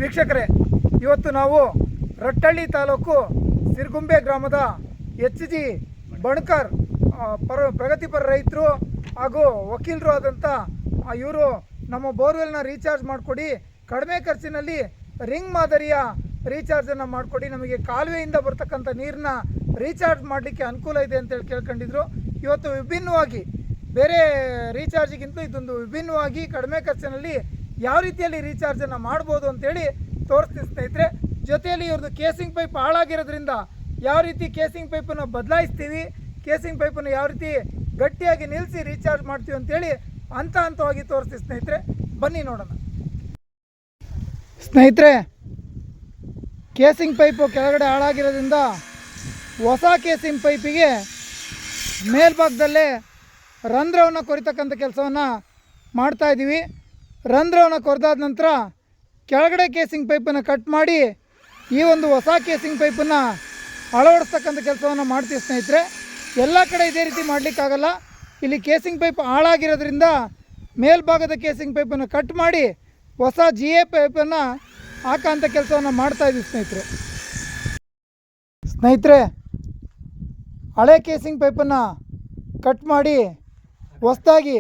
ವೀಕ್ಷಕರೇ, ಇವತ್ತು ನಾವು ರಟ್ಟಳ್ಳಿ ತಾಲೂಕು ಸಿರ್ಗುಂಬೆ ಗ್ರಾಮದ HG ಬಣಕಾರ್ ಪ್ರಗತಿಪರ ರೈತರು ಹಾಗೂ ವಕೀಲರು ಆದಂಥ ಇವರು ನಮ್ಮ ಬೋರ್ವೆಲ್ನ ರೀಚಾರ್ಜ್ ಮಾಡಿಕೊಡಿ, ಕಡಿಮೆ ಖರ್ಚಿನಲ್ಲಿ ರಿಂಗ್ ಮಾದರಿಯ ರೀಚಾರ್ಜನ್ನು ಮಾಡಿಕೊಡಿ, ನಮಗೆ ಕಾಲುವೆಯಿಂದ ಬರ್ತಕ್ಕಂಥ ನೀರನ್ನ ರೀಚಾರ್ಜ್ ಮಾಡಲಿಕ್ಕೆ ಅನುಕೂಲ ಇದೆ ಅಂತೇಳಿ ಕೇಳ್ಕೊಂಡಿದ್ರು. ಇವತ್ತು ವಿಭಿನ್ನವಾಗಿ ಬೇರೆ ರೀಚಾರ್ಜಿಗಿಂತ ಇದೊಂದು ವಿಭಿನ್ನವಾಗಿ ಕಡಿಮೆ ಖರ್ಚಿನಲ್ಲಿ ಯಾವ ರೀತಿಯಲ್ಲಿ ರೀಚಾರ್ಜನ್ನು ಮಾಡ್ಬೋದು ಅಂತೇಳಿ ತೋರಿಸ್ತೀನಿ ಸ್ನೇಹಿತರೆ. ಜೊತೆಯಲ್ಲಿ ಇವ್ರದ್ದು ಕೇಸಿಂಗ್ ಪೈಪ್ ಹಾಳಾಗಿರೋದ್ರಿಂದ ಯಾವ ರೀತಿ ಕೇಸಿಂಗ್ ಪೈಪನ್ನು ಬದಲಾಯಿಸ್ತೀವಿ, ಕೇಸಿಂಗ್ ಪೈಪನ್ನು ಯಾವ ರೀತಿ ಗಟ್ಟಿಯಾಗಿ ನಿಲ್ಲಿಸಿ ರೀಚಾರ್ಜ್ ಮಾಡ್ತೀವಿ ಅಂತೇಳಿ ಹಂತವಾಗಿ ತೋರಿಸ್ತೀವಿ ಸ್ನೇಹಿತರೆ. ಬನ್ನಿ ನೋಡೋಣ. ಸ್ನೇಹಿತರೆ, ಕೇಸಿಂಗ್ ಪೈಪು ಕೆಳಗಡೆ ಹಾಳಾಗಿರೋದ್ರಿಂದ ಹೊಸ ಕೇಸಿಂಗ್ ಪೈಪಿಗೆ ಮೇಲ್ಭಾಗದಲ್ಲೇ ರಂಧ್ರವನ್ನು ಕೊರಿತಕ್ಕಂಥ ಕೆಲಸವನ್ನು ಮಾಡ್ತಾಯಿದ್ದೀವಿ. ರಂಧ್ರವನ್ನು ಕೊರೆದಾದ ನಂತರ ಕೆಳಗಡೆ ಕೇಸಿಂಗ್ ಪೈಪನ್ನು ಕಟ್ ಮಾಡಿ ಈ ಒಂದು ಹೊಸ ಕೇಸಿಂಗ್ ಪೈಪನ್ನು ಅಳವಡಿಸ್ತಕ್ಕಂಥ ಕೆಲಸವನ್ನು ಮಾಡ್ತೀವಿ ಸ್ನೇಹಿತರೆ. ಎಲ್ಲ ಕಡೆ ಇದೇ ರೀತಿ ಮಾಡಲಿಕ್ಕಾಗಲ್ಲ. ಇಲ್ಲಿ ಕೇಸಿಂಗ್ ಪೈಪ್ ಹಾಳಾಗಿರೋದ್ರಿಂದ ಮೇಲ್ಭಾಗದ ಕೇಸಿಂಗ್ ಪೈಪನ್ನು ಕಟ್ ಮಾಡಿ ಹೊಸ GA ಪೈಪನ್ನು ಹಾಕೋಂಥ ಕೆಲಸವನ್ನು ಮಾಡ್ತಾಯಿದ್ದೀವಿ ಸ್ನೇಹಿತರೆ. ಹಳೆ ಕೇಸಿಂಗ್ ಪೈಪನ್ನು ಕಟ್ ಮಾಡಿ ಹೊಸದಾಗಿ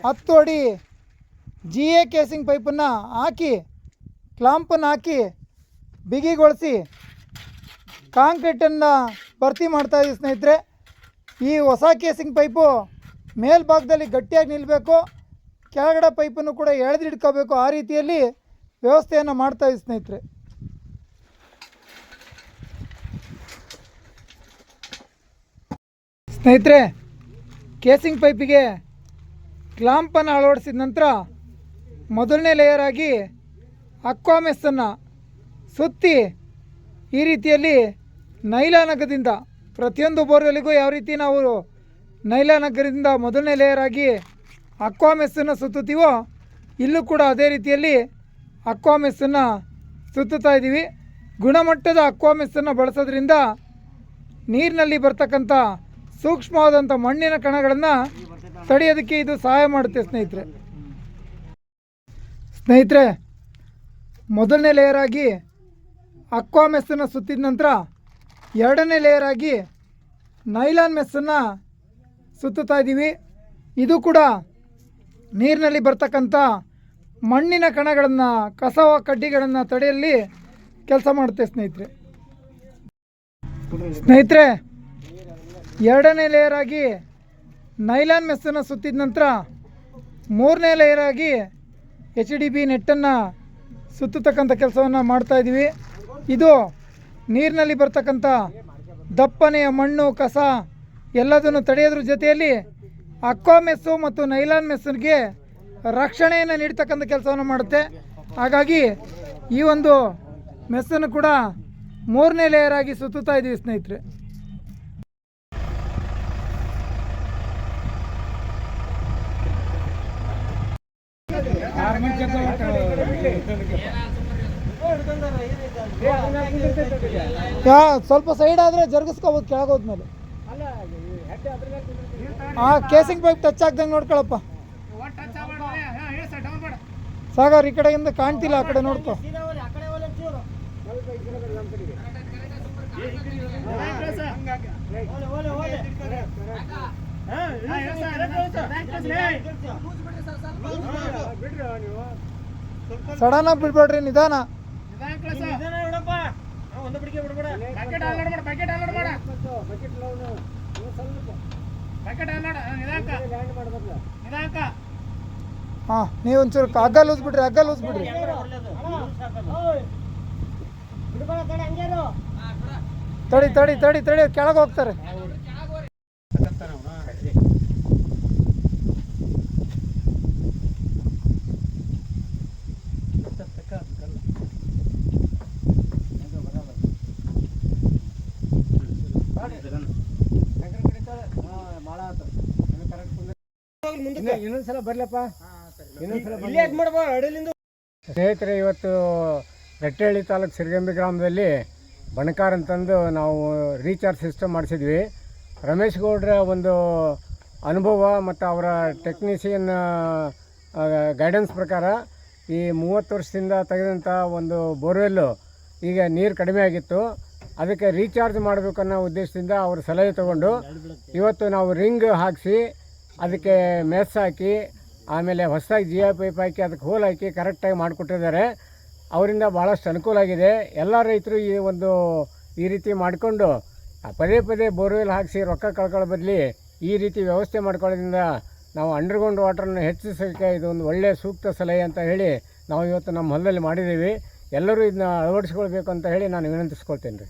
10 ಅಡಿ GA ಕೇಸಿಂಗ್ ಪೈಪನ್ನು ಹಾಕಿ ಕ್ಲಾಂಪನ್ನು ಹಾಕಿ ಬಿಗಿಗೊಳಿಸಿ ಕಾಂಕ್ರೀಟನ್ನು ಭರ್ತಿ ಮಾಡ್ತಾಯಿದ್ದೀವಿ ಸ್ನೇಹಿತರೆ. ಈ ಹೊಸ ಕೇಸಿಂಗ್ ಪೈಪು ಮೇಲ್ಭಾಗದಲ್ಲಿ ಗಟ್ಟಿಯಾಗಿ ನಿಲ್ಲಬೇಕು, ಕೆಳಗಡೆ ಪೈಪನ್ನು ಕೂಡ ಎಳೆದಿಡ್ಕೋಬೇಕು, ಆ ರೀತಿಯಲ್ಲಿ ವ್ಯವಸ್ಥೆಯನ್ನು ಮಾಡ್ತಾಯಿದ್ದೀವಿ ಸ್ನೇಹಿತರೆ. ಕೇಸಿಂಗ್ ಪೈಪಿಗೆ ಕ್ಲಾಂಪನ್ನು ಅಳವಡಿಸಿದ ನಂತರ ಮೊದಲನೇ ಲೇಯರ್ ಆಗಿ ಅಕ್ವಾಮೆಸ್ಸನ್ನು ಸುತ್ತಿ ಈ ರೀತಿಯಲ್ಲಿ ನೈಲಾನ್ ಹಗ್ಗದಿಂದ ಪ್ರತಿಯೊಂದು ಬೋರ್ವೆಲ್ಗೂ ಯಾವ ರೀತಿ ನಾವು ನೈಲಾನ್ ಹಗ್ಗದಿಂದ ಮೊದಲನೇ ಲೇಯರ್ ಆಗಿ ಅಕ್ವಾಮೆಸ್ಸನ್ನು ಸುತ್ತುತ್ತೀವೋ ಇಲ್ಲೂ ಕೂಡ ಅದೇ ರೀತಿಯಲ್ಲಿ ಅಕ್ವಾಮೆಸ್ಸನ್ನು ಸುತ್ತುತ್ತಾ ಇದ್ದೀವಿ. ಗುಣಮಟ್ಟದ ಅಕ್ವಾಮೆಸ್ಸನ್ನು ಬಳಸೋದ್ರಿಂದ ನೀರಿನಲ್ಲಿ ಬರ್ತಕ್ಕಂಥ ಸೂಕ್ಷ್ಮವಾದಂಥ ಮಣ್ಣಿನ ಕಣಗಳನ್ನು ತಡೆಯೋದಕ್ಕೆ ಇದು ಸಹಾಯ ಮಾಡುತ್ತೆ ಸ್ನೇಹಿತರೆ. ಮೊದಲನೇ ಲೇಯರ್ ಆಗಿ ಅಕ್ವಾಮೆಸ್ಸನ್ನು ಸುತ್ತಿದ ನಂತರ ಎರಡನೇ ಲೇಯರ್ ಆಗಿ ನೈಲಾನ್ ಮೆಸ್ಸನ್ನು ಸುತ್ತುತ್ತಾ ಇದ್ದೀವಿ. ಇದು ಕೂಡ ನೀರಿನಲ್ಲಿ ಬರ್ತಕ್ಕಂಥ ಮಣ್ಣಿನ ಕಣಗಳನ್ನು, ಕಸ ಕಡ್ಡಿಗಳನ್ನು ತಡೆಯಲ್ಲಿ ಕೆಲಸ ಮಾಡುತ್ತೆ ಸ್ನೇಹಿತರೆ. ಎರಡನೇ ಲೇಯರ್ ಆಗಿ ನೈಲಾನ್ ಮೆಸ್ಸನ್ನು ಸುತ್ತಿದ ನಂತರ ಮೂರನೇ ಲೇಯರ್ ಆಗಿ HDB ನೆಟ್ಟನ್ನು ಸುತ್ತತಕ್ಕಂಥ ಕೆಲಸವನ್ನು ಮಾಡ್ತಾಯಿದ್ದೀವಿ. ಇದು ನೀರಿನಲ್ಲಿ ಬರ್ತಕ್ಕಂಥ ದಪ್ಪನೆಯ ಮಣ್ಣು, ಕಸ ಎಲ್ಲದನ್ನು ತಡೆಯೋದ್ರ ಜೊತೆಯಲ್ಲಿ ಅಕ್ವಾಮೆಸ್ಸು ಮತ್ತು ನೈಲಾನ್ ಮೆಸ್ಸಿಗೆ ರಕ್ಷಣೆಯನ್ನು ನೀಡ್ತಕ್ಕಂಥ ಕೆಲಸವನ್ನು ಮಾಡುತ್ತೆ. ಹಾಗಾಗಿ ಈ ಒಂದು ಮೆಸ್ಸನ್ನು ಕೂಡ ಮೂರನೇ ಲೇಯರ್ ಆಗಿ ಸುತ್ತುತ್ತಾ ಇದ್ದೀವಿ ಸ್ನೇಹಿತರೆ. ಸ್ವಲ್ಪ ಸೈಡ್ ಆದರೆ ಜರುಗಿಸ್ಕೋಬೋದು ಕೆಳಗೋದ್ಮೇಲೆ. ಕೇಸಿಂಗ್ ಪೈಪ್ ಟಚ್ ಆಗ್ದಂಗೆ ನೋಡ್ಕೊಳಪ್ಪ ಸಾಗರ್. ಈ ಕಡೆಯಿಂದ ಕಾಣ್ತಿಲ್ಲ, ಆ ಕಡೆ ನೋಡ್ಕೊ. ಸಡನ್ ಆಗಿ ಬಿಡ್ಬೇಡ್ರಿ, ನಿಧಾನ. ಹಾಂ, ನೀವು ಒಂಚೂರು ಹಗ್ಗ ಲೂಸ್ ಬಿಡ್ರಿ. ತಡಿ ಕೆಳಗೆ ಹೋಗ್ತಾರೆ. ಇನ್ನೊಂದ್ಸಲ ಬರ್ಲಪ್ಪ. ಸ್ನೇಹಿತರೆ, ಇವತ್ತು ರಟ್ಟಳ್ಳಿ ತಾಲೂಕು ಸಿರ್ಗುಂಬೆ ಗ್ರಾಮದಲ್ಲಿ ಬಣಕಾರ್ ಅಂತಂದು ನಾವು ರೀಚಾರ್ಜ್ ಸಿಸ್ಟಮ್ ಮಾಡಿಸಿದ್ವಿ. ರಮೇಶ್ ಗೌಡ್ರ ಒಂದು ಅನುಭವ ಮತ್ತು ಅವರ ಟೆಕ್ನಿಷಿಯನ್ ಗೈಡೆನ್ಸ್ ಪ್ರಕಾರ ಈ 30 ವರ್ಷದಿಂದ ತೆಗೆದಂಥ ಒಂದು ಬೋರ್ವೆಲ್ಲು ಈಗ ನೀರು ಕಡಿಮೆ ಆಗಿತ್ತು. ಅದಕ್ಕೆ ರೀಚಾರ್ಜ್ ಮಾಡಬೇಕನ್ನೋ ಉದ್ದೇಶದಿಂದ ಅವರು ಸಲಹೆ ತಗೊಂಡು ಇವತ್ತು ನಾವು ರಿಂಗ್ ಹಾಕಿಸಿ ಅದಕ್ಕೆ ಮೆಸ್ ಹಾಕಿ ಆಮೇಲೆ ಹೊಸದಾಗಿ ಜಿ ಐ ಪೈಪ್ ಹಾಕಿ ಅದಕ್ಕೆ ಹೋಲ್ ಹಾಕಿ ಕರೆಕ್ಟಾಗಿ ಮಾಡಿಕೊಟ್ಟಿದ್ದಾರೆ. ಅವರಿಂದ ಭಾಳಷ್ಟು ಅನುಕೂಲ ಆಗಿದೆ. ಎಲ್ಲ ರೈತರು ಈ ರೀತಿ ಮಾಡಿಕೊಂಡು ಪದೇ ಪದೇ ಬೋರ್ವೆಲ್ ಹಾಕಿಸಿ ರೊಕ್ಕ ಕಳ್ಕೊಳ್ಳೋ ಬದಲಿ ಈ ರೀತಿ ವ್ಯವಸ್ಥೆ ಮಾಡ್ಕೊಳ್ಳೋದ್ರಿಂದ ನಾವು ಅಂಡರ್ಗ್ರೌಂಡ್ ವಾಟರನ್ನು ಹೆಚ್ಚಿಸೋಕ್ಕೆ ಇದೊಂದು ಒಳ್ಳೆಯ ಸೂಕ್ತ ಸಲಹೆ ಅಂತ ಹೇಳಿ ನಾವು ಇವತ್ತು ನಮ್ಮ ಹೊಲದಲ್ಲಿ ಮಾಡಿದ್ದೀವಿ. ಎಲ್ಲರೂ ಇದನ್ನ ಅಳವಡಿಸ್ಕೊಳ್ಬೇಕು ಅಂತ ಹೇಳಿ ನಾನು ವಿನಂತಿಸ್ಕೊಳ್ತೇನೆ ರೀ.